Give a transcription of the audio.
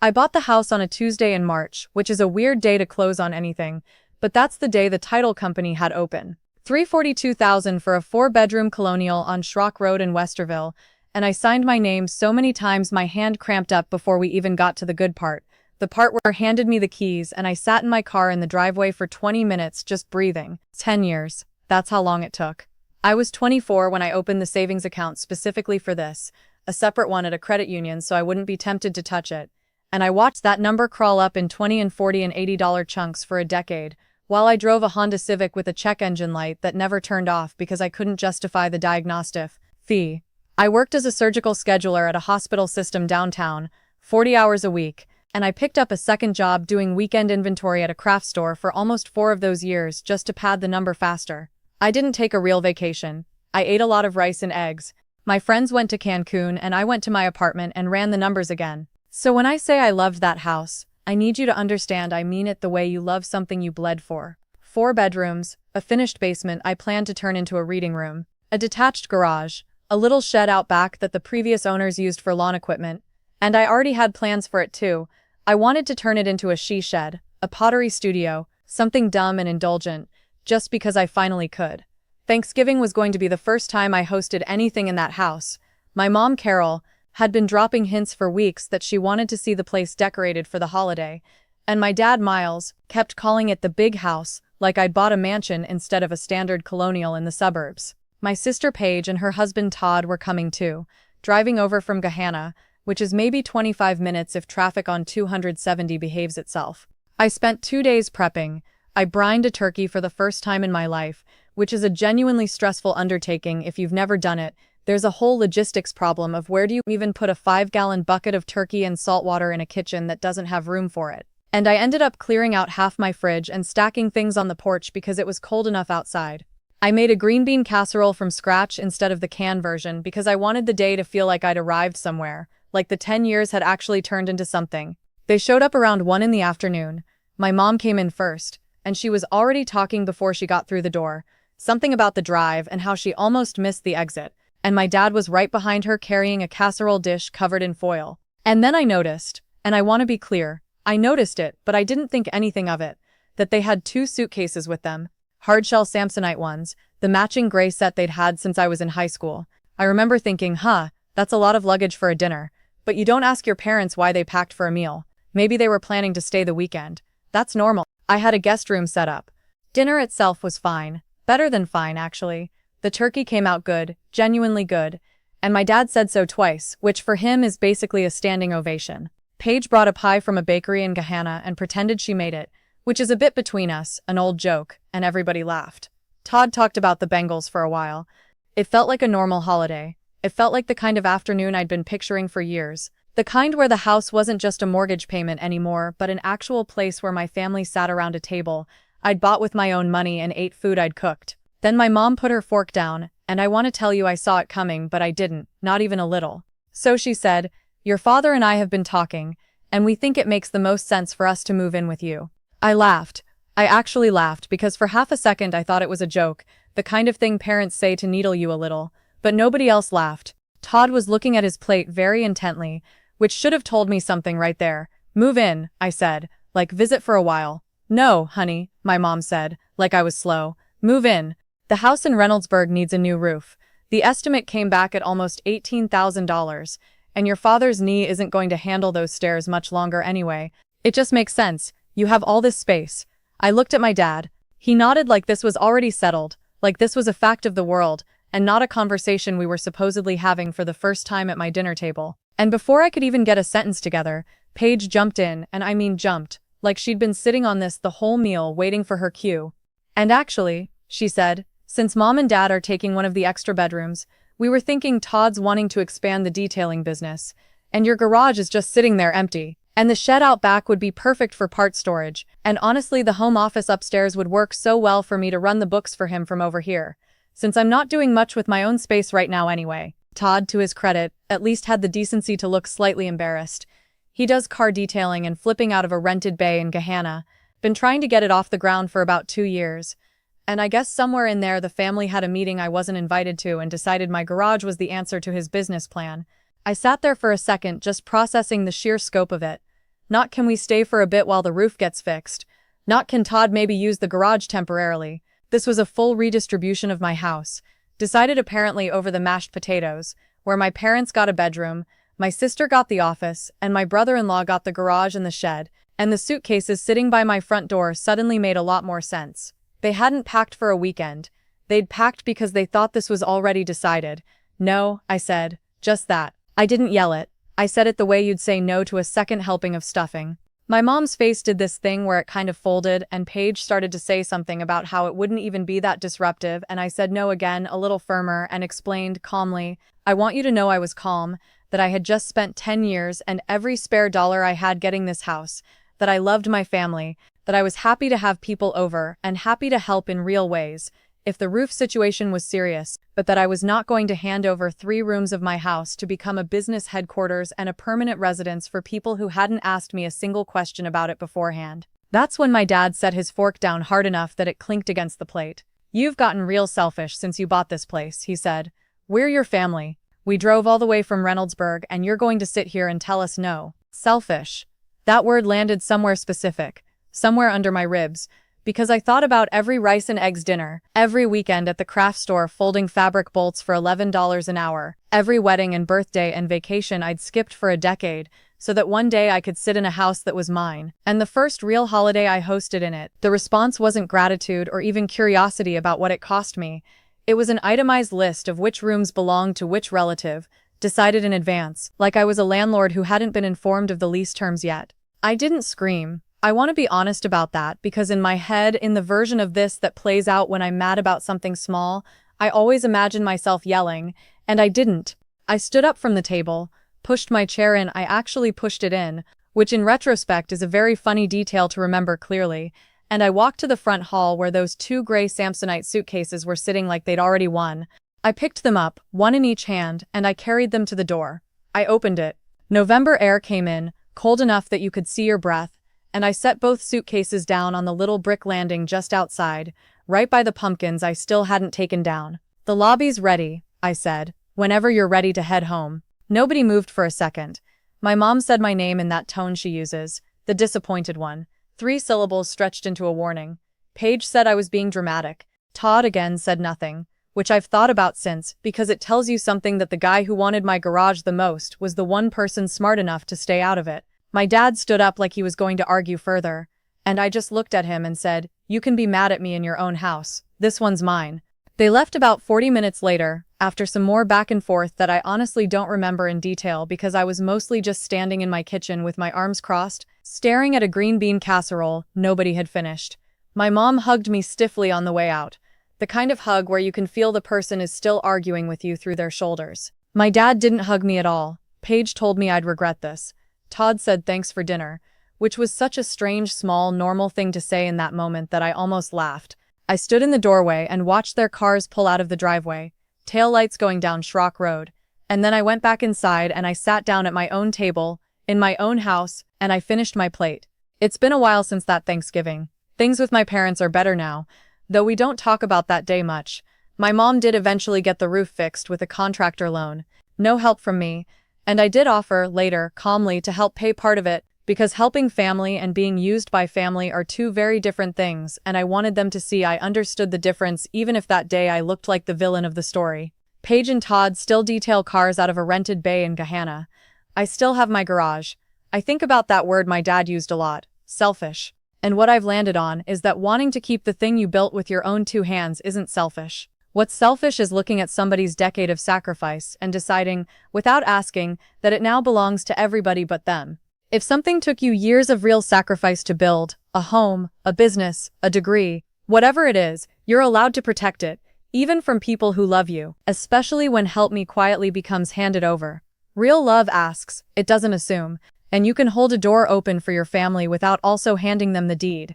I bought the house on a Tuesday in March, which is a weird day to close on anything, but that's the day the title company had open. $342,000 for a 4-bedroom colonial on Schrock Road in Westerville, and I signed my name so many times my hand cramped up before we even got to the good part. The part where handed me the keys and I sat in my car in the driveway for 20 minutes just breathing. 10 years. That's how long it took. I was 24 when I opened the savings account specifically for this, a separate one at a credit union so I wouldn't be tempted to touch it. And I watched that number crawl up in $20 and $40 and $80 chunks for a decade, while I drove a Honda Civic with a check engine light that never turned off because I couldn't justify the diagnostic fee. I worked as a surgical scheduler at a hospital system downtown, 40 hours a week, and I picked up a second job doing weekend inventory at a craft store for almost 4 of those years just to pad the number faster. I didn't take a real vacation. I ate a lot of rice and eggs. My friends went to Cancun and I went to my apartment and ran the numbers again. So when I say I loved that house, I need you to understand I mean it the way you love something you bled for. 4 bedrooms, a finished basement I planned to turn into a reading room, a detached garage, a little shed out back that the previous owners used for lawn equipment, and I already had plans for it too. I wanted to turn it into a she shed, a pottery studio, something dumb and indulgent, just because I finally could. Thanksgiving was going to be the first time I hosted anything in that house. My mom, Carol, had been dropping hints for weeks that she wanted to see the place decorated for the holiday, and my dad, Miles, kept calling it the big house, like I'd bought a mansion instead of a standard colonial in the suburbs. My sister Paige and her husband Todd were coming too, driving over from Gahanna, which is maybe 25 minutes if traffic on 270 behaves itself. I spent 2 days prepping. I brined a turkey for the first time in my life, which is a genuinely stressful undertaking if you've never done it. There's a whole logistics problem of where do you even put a 5-gallon bucket of turkey and salt water in a kitchen that doesn't have room for it. And I ended up clearing out half my fridge and stacking things on the porch because it was cold enough outside. I made a green bean casserole from scratch instead of the canned version because I wanted the day to feel like I'd arrived somewhere, like the 10 years had actually turned into something. They showed up around 1 in the afternoon. My mom came in first, and she was already talking before she got through the door, something about the drive and how she almost missed the exit. And my dad was right behind her carrying a casserole dish covered in foil. And then I noticed, and I want to be clear, I noticed it, but I didn't think anything of it, that they had 2 suitcases with them, hardshell Samsonite ones, the matching gray set they'd had since I was in high school. I remember thinking, that's a lot of luggage for a dinner. But you don't ask your parents why they packed for a meal. Maybe they were planning to stay the weekend. That's normal. I had a guest room set up. Dinner itself was fine. Better than fine, actually. The turkey came out good, genuinely good. And my dad said so twice, which for him is basically a standing ovation. Paige brought a pie from a bakery in Gahanna and pretended she made it, which is a bit between us, an old joke, and everybody laughed. Todd talked about the Bengals for a while. It felt like a normal holiday. It felt like the kind of afternoon I'd been picturing for years. The kind where the house wasn't just a mortgage payment anymore, but an actual place where my family sat around a table I'd bought with my own money and ate food I'd cooked. Then my mom put her fork down, and I want to tell you I saw it coming, but I didn't, not even a little. So she said, "Your father and I have been talking, and we think it makes the most sense for us to move in with you." I laughed. I actually laughed because for half a second I thought it was a joke, the kind of thing parents say to needle you a little. But nobody else laughed. Todd was looking at his plate very intently, which should have told me something right there. "Move in," I said, like visit for a while. "No, honey," my mom said, like I was slow. "Move in. The house in Reynoldsburg needs a new roof. The estimate came back at almost $18,000, and your father's knee isn't going to handle those stairs much longer anyway. It just makes sense. You have all this space." I looked at my dad. He nodded like this was already settled, like this was a fact of the world, and not a conversation we were supposedly having for the first time at my dinner table. And before I could even get a sentence together, Paige jumped in, and I mean jumped, like she'd been sitting on this the whole meal waiting for her cue. "And actually," she said, "since Mom and Dad are taking one of the extra bedrooms, we were thinking Todd's wanting to expand the detailing business, and your garage is just sitting there empty. And the shed out back would be perfect for part storage, and honestly the home office upstairs would work so well for me to run the books for him from over here, since I'm not doing much with my own space right now anyway." Todd, to his credit, at least had the decency to look slightly embarrassed. He does car detailing and flipping out of a rented bay in Gahanna, been trying to get it off the ground for about 2 years. And I guess somewhere in there the family had a meeting I wasn't invited to and decided my garage was the answer to his business plan. I sat there for a second just processing the sheer scope of it. Not can we stay for a bit while the roof gets fixed. Not can Todd maybe use the garage temporarily. This was a full redistribution of my house, decided apparently over the mashed potatoes, where my parents got a bedroom, my sister got the office, and my brother-in-law got the garage and the shed, and the suitcases sitting by my front door suddenly made a lot more sense. They hadn't packed for a weekend. They'd packed because they thought this was already decided. No, I said. Just that. I didn't yell it. I said it the way you'd say no to a second helping of stuffing. My mom's face did this thing where it kind of folded, and Paige started to say something about how it wouldn't even be that disruptive, and I said no again, a little firmer, and explained calmly, I want you to know I was calm, that I had just spent 10 years and every spare dollar I had getting this house, that I loved my family, that I was happy to have people over and happy to help in real ways, if the roof situation was serious, but that I was not going to hand over 3 rooms of my house to become a business headquarters and a permanent residence for people who hadn't asked me a single question about it beforehand. That's when my dad set his fork down hard enough that it clinked against the plate. You've gotten real selfish since you bought this place, he said. We're your family. We drove all the way from Reynoldsburg and you're going to sit here and tell us no. Selfish. That word landed somewhere specific, somewhere under my ribs, because I thought about every rice and eggs dinner, every weekend at the craft store folding fabric bolts for $11 an hour, every wedding and birthday and vacation I'd skipped for a decade, so that one day I could sit in a house that was mine. And the first real holiday I hosted in it, the response wasn't gratitude or even curiosity about what it cost me. It was an itemized list of which rooms belonged to which relative, decided in advance, like I was a landlord who hadn't been informed of the lease terms yet. I didn't scream. I want to be honest about that, because in my head, in the version of this that plays out when I'm mad about something small, I always imagine myself yelling, and I didn't. I stood up from the table, pushed my chair in, I actually pushed it in, which in retrospect is a very funny detail to remember clearly, and I walked to the front hall where those 2 gray Samsonite suitcases were sitting like they'd already won. I picked them up, one in each hand, and I carried them to the door. I opened it. November air came in, cold enough that you could see your breath, and I set both suitcases down on the little brick landing just outside, right by the pumpkins I still hadn't taken down. The lobby's ready, I said, whenever you're ready to head home. Nobody moved for a second. My mom said my name in that tone she uses, the disappointed one. 3 syllables stretched into a warning. Paige said I was being dramatic. Todd again said nothing, which I've thought about since, because it tells you something that the guy who wanted my garage the most was the one person smart enough to stay out of it. My dad stood up like he was going to argue further, and I just looked at him and said, you can be mad at me in your own house. This one's mine. They left about 40 minutes later, after some more back and forth that I honestly don't remember in detail because I was mostly just standing in my kitchen with my arms crossed, staring at a green bean casserole nobody had finished. My mom hugged me stiffly on the way out, the kind of hug where you can feel the person is still arguing with you through their shoulders. My dad didn't hug me at all. Paige told me I'd regret this. Todd said thanks for dinner, which was such a strange, small, normal thing to say in that moment that I almost laughed. I stood in the doorway and watched their cars pull out of the driveway, tail lights going down Schrock Road, and then I went back inside and I sat down at my own table, in my own house, and I finished my plate. It's been a while since that Thanksgiving. Things with my parents are better now, though we don't talk about that day much. My mom did eventually get the roof fixed with a contractor loan. No help from me. And I did offer, later, calmly, to help pay part of it, because helping family and being used by family are 2 very different things, and I wanted them to see I understood the difference even if that day I looked like the villain of the story. Paige and Todd still detail cars out of a rented bay in Gahanna. I still have my garage. I think about that word my dad used a lot, selfish. And what I've landed on is that wanting to keep the thing you built with your own 2 hands isn't selfish. What's selfish is looking at somebody's decade of sacrifice and deciding, without asking, that it now belongs to everybody but them. If something took you years of real sacrifice to build, a home, a business, a degree, whatever it is, you're allowed to protect it, even from people who love you, especially when help me quietly becomes handed over. Real love asks, it doesn't assume, and you can hold a door open for your family without also handing them the deed.